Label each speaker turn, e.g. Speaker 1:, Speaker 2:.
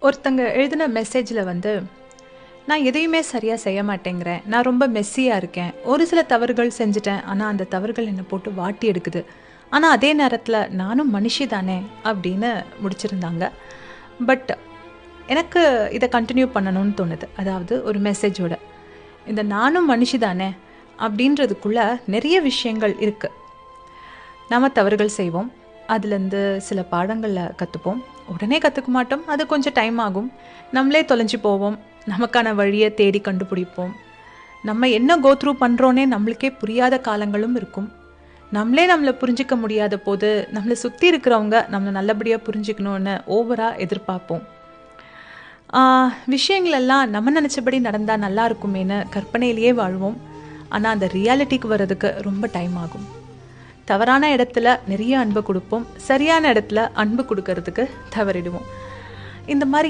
Speaker 1: ஒருத்தங்க எழுதின மெசேஜில் வந்து நான் எதையுமே சரியாக செய்ய மாட்டேங்கிறேன், நான் ரொம்ப மெஸ்ஸியாக இருக்கேன், ஒரு சில தவறுகள் செஞ்சுட்டேன், ஆனால் அந்த தவறுகள் என்னை போட்டு வாட்டி எடுக்குது, ஆனால் அதே நேரத்தில் நானும் மனுஷி தானே அப்படின்னு முடிச்சிருந்தாங்க. பட் எனக்கு இதை கண்டினியூ பண்ணணும்னு தோணுது. அதாவது ஒரு மெசேஜோட இந்த நானும் மனுஷி தானே அப்படின்றதுக்குள்ள நிறைய விஷயங்கள் இருக்குது. நாம் தவறுகள் செய்வோம், அதுலேருந்து சில பாடங்களில் கற்றுப்போம், உடனே கற்றுக்க மாட்டோம், அது கொஞ்சம் டைம் ஆகும், நம்மளே தொலைஞ்சு போவோம், நமக்கான வழியை தேடி கண்டுபிடிப்போம். நம்ம என்ன கோத்ரூ பண்ணுறோன்னே நம்மளுக்கே புரியாத காலங்களும் இருக்கும். நம்மளே நம்மளை புரிஞ்சிக்க முடியாத போது நம்மளை சுற்றி இருக்கிறவங்க நம்மளை நல்லபடியாக புரிஞ்சிக்கணும்னு ஓவராக எதிர்பார்ப்போம். விஷயங்களெல்லாம் நம்ம நினச்சபடி நடந்தால் நல்லா இருக்குமேனு கற்பனையிலேயே வாழ்வோம். ஆனால் அந்த ரியாலிட்டிக்கு வர்றதுக்கு ரொம்ப டைம் ஆகும். தவறான இடத்துல நிறைய அன்பு கொடுப்போம், சரியான இடத்துல அன்பு கொடுக்கறதுக்கு தவறிடுவோம். இந்த மாதிரி